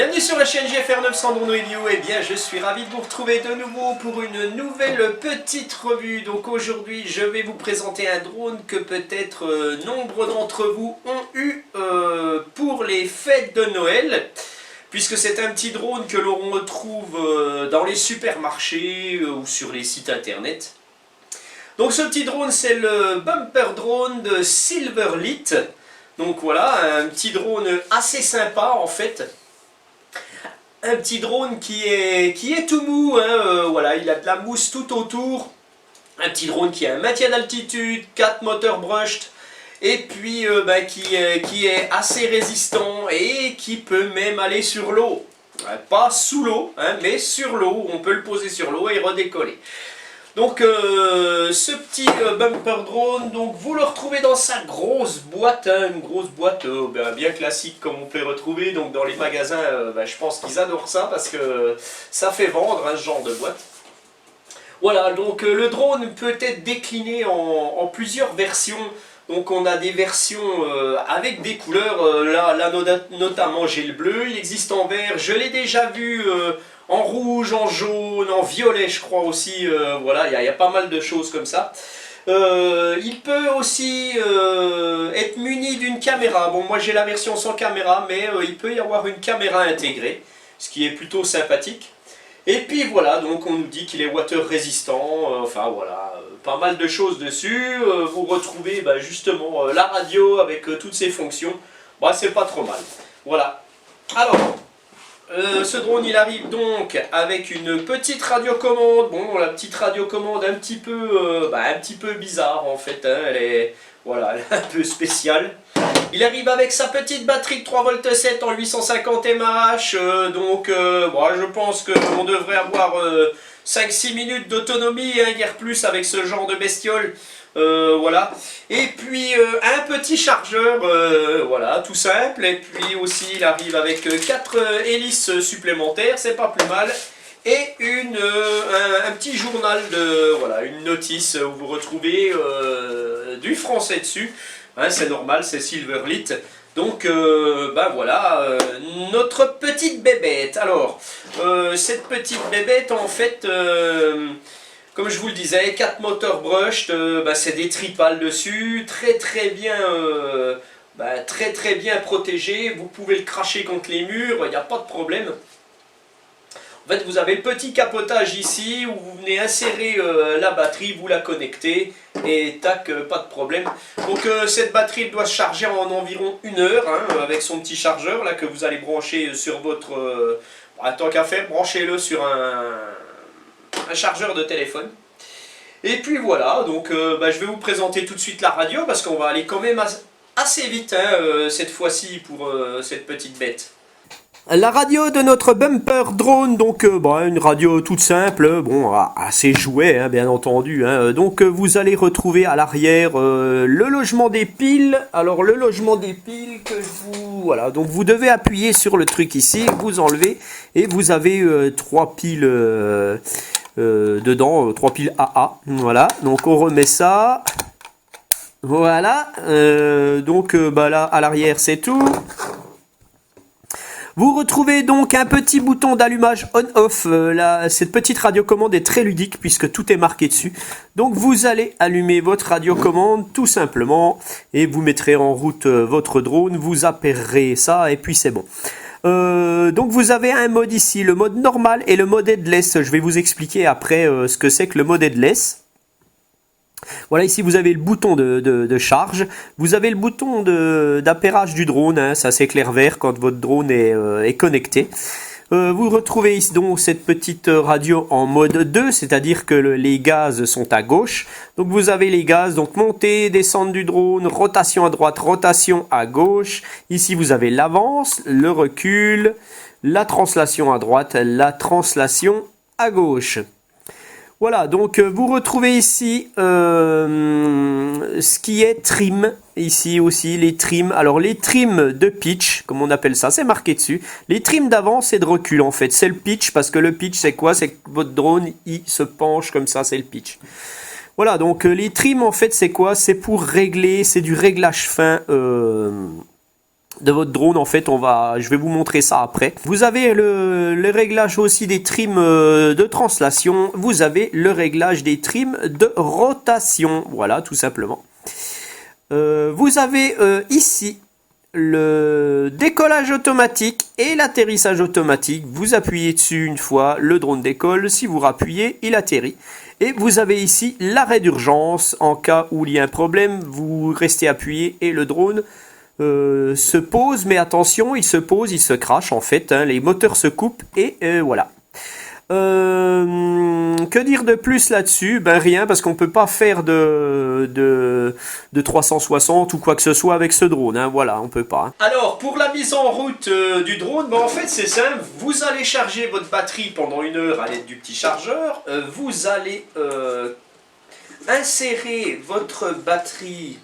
Bienvenue sur la chaîne GFR 900 Drone Radio. Eh bien, je suis ravi de vous retrouver de nouveau pour une nouvelle petite revue. Donc aujourd'hui, je vais vous présenter un drone que peut-être nombre d'entre vous ont eu pour les fêtes de Noël. Puisque c'est un petit drone que l'on retrouve dans les supermarchés ou sur les sites internet. Donc ce petit drone, c'est le Bumper Drone de Silverlit. Donc voilà, un petit drone assez sympa en fait. Un petit drone qui est tout mou, hein, voilà, il a de la mousse tout autour. Un petit drone qui a un maintien d'altitude, 4 moteurs brushed, et puis qui est assez résistant et qui peut même aller sur l'eau. Pas sous l'eau, hein, mais sur l'eau, on peut le poser sur l'eau et redécoller. Donc ce petit bumper drone, donc vous le retrouvez dans sa grosse boîte, hein, une grosse boîte bien classique comme on peut retrouver donc dans les magasins. Je pense qu'ils adorent ça parce que ça fait vendre ce genre de boîte. Voilà, donc le drone peut être décliné en plusieurs versions. Donc on a des versions avec des couleurs, là notamment j'ai le bleu, il existe en vert, je l'ai déjà vu en rouge, en jaune, en violet je crois aussi, voilà, il y a pas mal de choses comme ça. Il peut aussi être muni d'une caméra. Bon, moi j'ai la version sans caméra, mais il peut y avoir une caméra intégrée, ce qui est plutôt sympathique. Et puis voilà, donc on nous dit qu'il est water résistant, enfin voilà, pas mal de choses dessus. Vous retrouvez justement la radio avec toutes ses fonctions. C'est pas trop mal. Voilà. Alors, ce drone il arrive donc avec une petite radiocommande. Bon, la petite radiocommande un petit peu bizarre en fait, hein. Elle est un peu spéciale. Il arrive avec sa petite batterie de 3,7 V en 850 mAh, je pense qu'on devrait avoir 5-6 minutes d'autonomie, hein, guère plus avec ce genre de bestiole. Voilà. Et puis un petit chargeur, voilà, tout simple. Et puis aussi il arrive avec 4 hélices supplémentaires, c'est pas plus mal. Et un petit journal une notice où vous retrouvez du français dessus. Hein, c'est normal, c'est Silverlit. Donc voilà, notre petite bébête. Alors, cette petite bébête en fait, comme je vous le disais, 4 moteurs brushed, c'est des tripales dessus, très bien protégé. Vous pouvez le cracher contre les murs, il n'y a pas de problème. En fait, vous avez le petit capotage ici où vous venez insérer la batterie, vous la connectez et tac, pas de problème. Donc cette batterie doit se charger en environ 1 heure, hein, avec son petit chargeur là que vous allez brancher sur votre... tant qu'à faire, branchez-le sur un chargeur de téléphone. Et puis voilà, donc je vais vous présenter tout de suite la radio parce qu'on va aller quand même assez vite hein, cette fois-ci pour cette petite bête. La radio de notre bumper drone, donc une radio toute simple, assez jouet hein, bien entendu. Hein. Donc vous allez retrouver à l'arrière le logement des piles. Alors le logement des piles voilà, donc vous devez appuyer sur le truc ici, vous enlevez et vous avez 3 piles dedans, 3 piles AA. Voilà, donc on remet ça. Voilà, là à l'arrière c'est tout. Vous retrouvez donc un petit bouton d'allumage on-off. Cette petite radiocommande est très ludique puisque tout est marqué dessus. Donc vous allez allumer votre radiocommande tout simplement et vous mettrez en route votre drone. Vous appairerez ça et puis c'est bon. Donc vous avez un mode ici, le mode normal et le mode headless. Je vais vous expliquer après ce que c'est que le mode headless. Voilà, ici vous avez le bouton de charge, vous avez le bouton d'appairage du drone, hein, ça s'éclaire vert quand votre drone est connecté. Vous retrouvez ici donc cette petite radio en mode 2, c'est-à-dire que les gaz sont à gauche. Donc vous avez les gaz, donc montée, descente du drone, rotation à droite, rotation à gauche. Ici vous avez l'avance, le recul, la translation à droite, la translation à gauche. Voilà, donc vous retrouvez ici ce qui est trim, ici aussi les trims. Alors les trims de pitch, comme on appelle ça, c'est marqué dessus. Les trims d'avance et de recul en fait, c'est le pitch, parce que le pitch c'est quoi? C'est que votre drone il se penche comme ça, c'est le pitch. Voilà, donc les trims en fait c'est quoi? C'est pour régler, c'est du réglage fin de votre drone. En fait, je vais vous montrer ça après. Vous avez le réglage aussi des trims de translation. Vous avez le réglage des trims de rotation. Voilà, tout simplement. Vous avez ici le décollage automatique et l'atterrissage automatique. Vous appuyez dessus une fois, le drone décolle. Si vous rappuyez, il atterrit. Et vous avez ici l'arrêt d'urgence. En cas où il y a un problème, vous restez appuyé et le drone se pose. Mais attention, il se pose, il se crache en fait. Hein, les moteurs se coupent et voilà. Que dire de plus là-dessus? Ben rien, parce qu'on peut pas faire de 360 ou quoi que ce soit avec ce drone, hein. Voilà, on peut pas. Hein. Alors, pour la mise en route du drone, ben en fait c'est simple, vous allez charger votre batterie pendant 1 heure à l'aide du petit chargeur, vous allez insérer votre batterie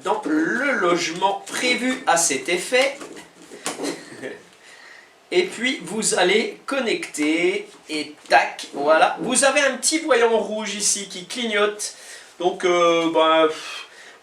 dans le logement prévu à cet effet. Et puis vous allez connecter et tac, voilà. Vous avez un petit voyant rouge ici qui clignote. Donc moi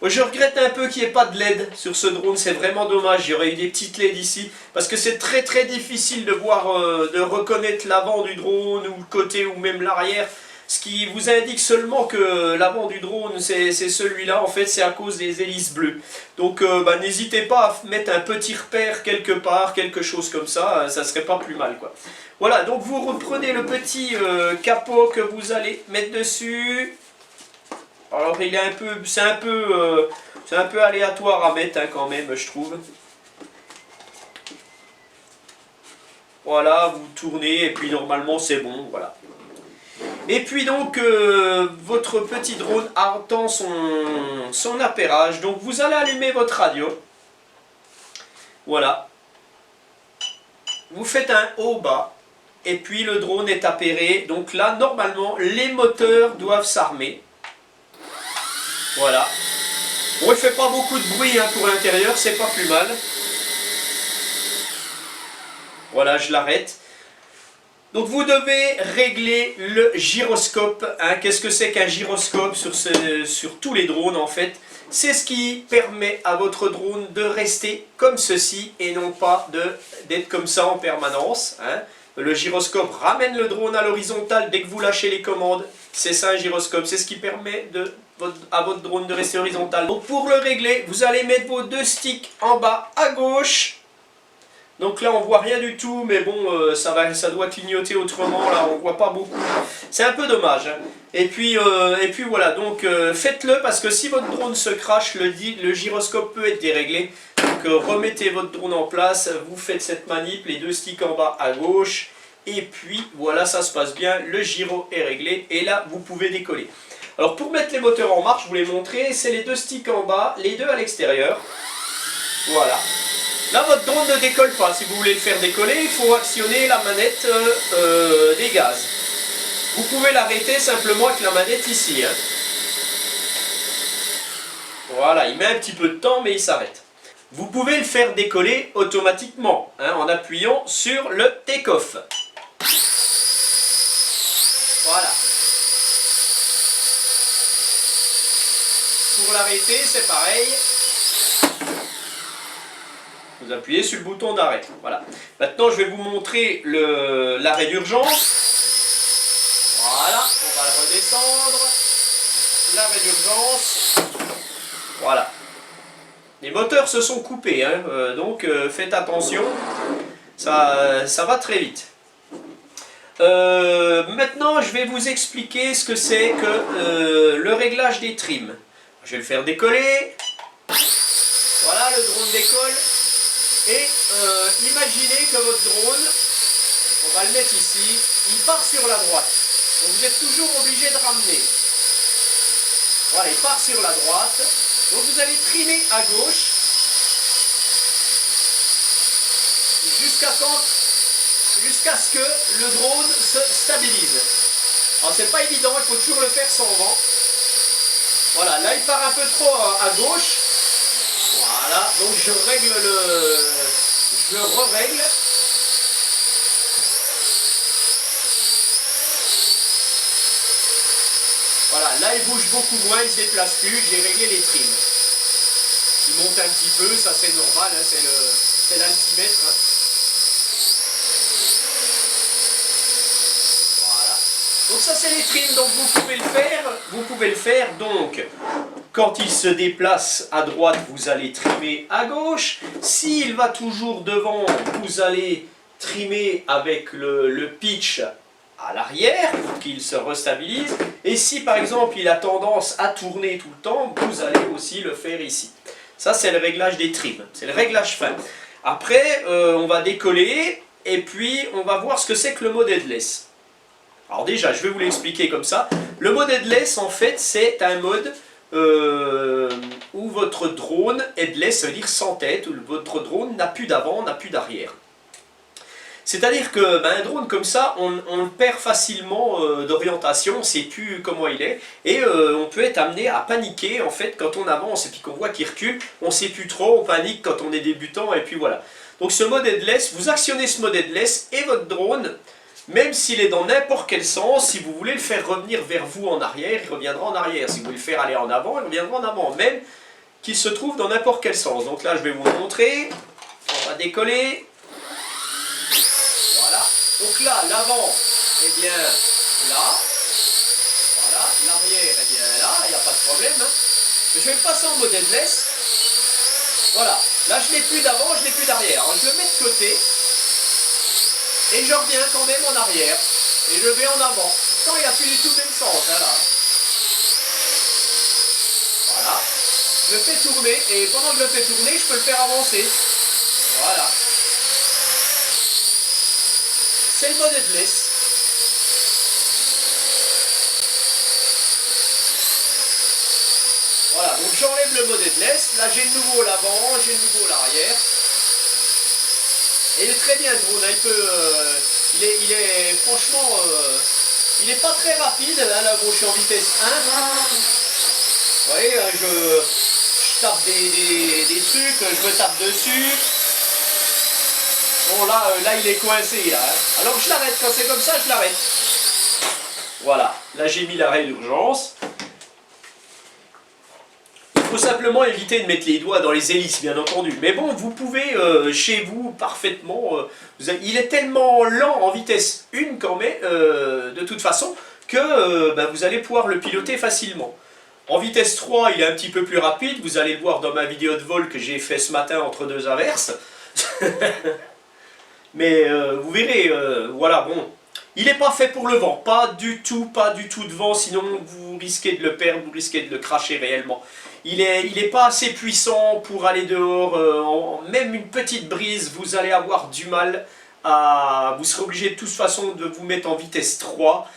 je regrette un peu qu'il n'y ait pas de LED sur ce drone, c'est vraiment dommage. J'aurais eu des petites LED ici parce que c'est très très difficile de voir, de reconnaître l'avant du drone ou le côté ou même l'arrière. Ce qui vous indique seulement que l'avant du drone c'est celui-là, en fait c'est à cause des hélices bleues. Donc n'hésitez pas à mettre un petit repère quelque part, quelque chose comme ça serait pas plus mal quoi. Voilà, donc vous reprenez le petit capot que vous allez mettre dessus. Alors il est c'est un peu aléatoire à mettre hein, quand même je trouve. Voilà, vous tournez et puis normalement c'est bon, voilà. Et puis donc, votre petit drone attend son appairage. Donc vous allez allumer votre radio. Voilà. Vous faites un haut-bas. Et puis le drone est appairé. Donc là, normalement, les moteurs doivent s'armer. Voilà. Bon, il ne fait pas beaucoup de bruit hein, pour l'intérieur, c'est pas plus mal. Voilà, je l'arrête. Donc vous devez régler le gyroscope. Hein. Qu'est-ce que c'est qu'un gyroscope sur tous les drones en fait? C'est ce qui permet à votre drone de rester comme ceci et non pas d'être comme ça en permanence. Hein. Le gyroscope ramène le drone à l'horizontale dès que vous lâchez les commandes. C'est ça un gyroscope, c'est ce qui permet à votre drone de rester horizontal. Donc pour le régler, vous allez mettre vos 2 sticks en bas à gauche. Donc là on voit rien du tout, mais bon ça doit clignoter autrement, là on voit pas beaucoup. C'est un peu dommage. Hein. Et puis voilà, donc faites-le parce que si votre drone se crache, le gyroscope peut être déréglé. Donc remettez votre drone en place, vous faites cette manip, les 2 sticks en bas à gauche. Et puis voilà, ça se passe bien, le gyro est réglé et là vous pouvez décoller. Alors pour mettre les moteurs en marche, je vous les montrer, c'est les 2 sticks en bas, les 2 à l'extérieur. Voilà. Là, votre drone ne décolle pas. Si vous voulez le faire décoller, il faut actionner la manette des gaz. Vous pouvez l'arrêter simplement avec la manette ici. Hein. Voilà, il met un petit peu de temps, mais il s'arrête. Vous pouvez le faire décoller automatiquement hein, en appuyant sur le take-off. Voilà. Pour l'arrêter, c'est pareil. Vous appuyez sur le bouton d'arrêt. Voilà. Maintenant, je vais vous montrer l'arrêt d'urgence. Voilà, on va le redescendre. L'arrêt d'urgence. Voilà. Les moteurs se sont coupés, hein, donc faites attention. Ça va très vite. Maintenant, je vais vous expliquer ce que c'est que le réglage des trims. Je vais le faire décoller. Voilà, le drone décolle. Et imaginez que votre drone, on va le mettre ici, il part sur la droite. Donc vous êtes toujours obligé de ramener. Voilà, il part sur la droite. Donc vous allez trimer à gauche jusqu'à ce que le drone se stabilise. Alors c'est pas évident, il faut toujours le faire sans vent. Voilà, là il part un peu trop à gauche. Voilà, donc je re-règle. Voilà, là il bouge beaucoup moins, il se déplace plus, j'ai réglé les trims. il monte un petit peu, ça c'est normal, hein, c'est l'altimètre. Hein. Voilà. Donc ça c'est les trims, donc vous pouvez le faire donc quand il se déplace à droite, vous allez trimer à gauche. S'il va toujours devant, vous allez trimer avec le pitch à l'arrière pour qu'il se restabilise. Et si par exemple il a tendance à tourner tout le temps, vous allez aussi le faire ici. Ça c'est le réglage des trims, c'est le réglage fin. Après on va décoller et puis on va voir ce que c'est que le mode headless. Alors déjà je vais vous l'expliquer comme ça. Le mode headless en fait c'est un mode où votre drone headless, ça veut dire sans tête, où votre drone n'a plus d'avant, n'a plus d'arrière. C'est-à-dire que un drone comme ça, on le perd facilement d'orientation, on ne sait plus comment il est, et on peut être amené à paniquer en fait quand on avance et puis qu'on voit qu'il recule, on ne sait plus trop, on panique quand on est débutant et puis voilà. Donc ce mode headless, vous actionnez ce mode headless et votre drone, même s'il est dans n'importe quel sens, si vous voulez le faire revenir vers vous en arrière, il reviendra en arrière. Si vous voulez le faire aller en avant, il reviendra en avant, même qu'il se trouve dans n'importe quel sens. Donc là, je vais vous le montrer. On va décoller. Voilà. Donc là, l'avant, eh bien, là. Voilà. L'arrière, eh bien, là. Il n'y a pas de problème. Hein. Je vais le passer en mode headless. Voilà. Là, je n'ai plus d'avant, je n'ai plus d'arrière. Alors, je le mets de côté. Et je reviens quand même en arrière. Et je vais en avant. Pourtant, il n'y a plus du tout le même sens. Hein, là. Voilà. Je le fais tourner. Et pendant que je le fais tourner, je peux le faire avancer. Voilà. C'est le mode headless. Voilà. Donc j'enlève le mode headless. Là, j'ai de nouveau l'avant, j'ai de nouveau l'arrière. Et il est très bien le drone, hein. Il est franchement, il n'est pas très rapide, hein. Là bon, je suis en vitesse 1. Vous voyez, hein, je tape des trucs, je me tape dessus. Bon là il est coincé là. Hein. Alors je l'arrête, quand c'est comme ça, je l'arrête. Voilà, là j'ai mis l'arrêt d'urgence. Il faut simplement éviter de mettre les doigts dans les hélices, bien entendu. Mais bon, vous pouvez chez vous parfaitement... il est tellement lent en vitesse 1 quand même, de toute façon, que vous allez pouvoir le piloter facilement. En vitesse 3, il est un petit peu plus rapide. Vous allez le voir dans ma vidéo de vol que j'ai fait ce matin entre deux averses. Mais vous verrez, voilà, bon... Il n'est pas fait pour le vent, pas du tout de vent, sinon vous risquez de le perdre, vous risquez de le cracher réellement. Il est pas assez puissant pour aller dehors, même une petite brise, vous allez avoir du mal à... Vous serez obligé de toute façon de vous mettre en vitesse 3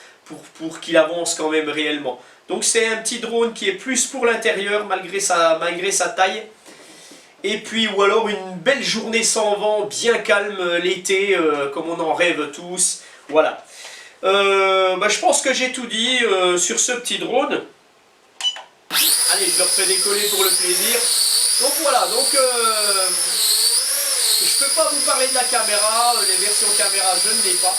pour qu'il avance quand même réellement. Donc c'est un petit drone qui est plus pour l'intérieur malgré sa taille. Et puis, ou alors une belle journée sans vent, bien calme l'été, comme on en rêve tous. Voilà. Je pense que j'ai tout dit sur ce petit drone. Allez, je le refais décoller pour le plaisir. Donc voilà, donc je peux pas vous parler de la caméra, les versions caméra je ne l'ai pas.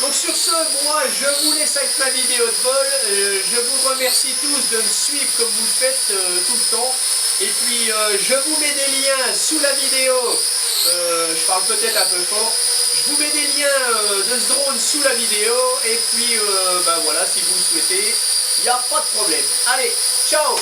Donc sur ce, moi je vous laisse avec ma vidéo de vol. Je vous remercie tous de me suivre comme vous le faites tout le temps. Et puis je vous mets des liens sous la vidéo. Je parle peut-être un peu fort. Je vous mets des liens de ce drone sous la vidéo. Et puis voilà, si vous le souhaitez, il n'y a pas de problème. Allez, ciao!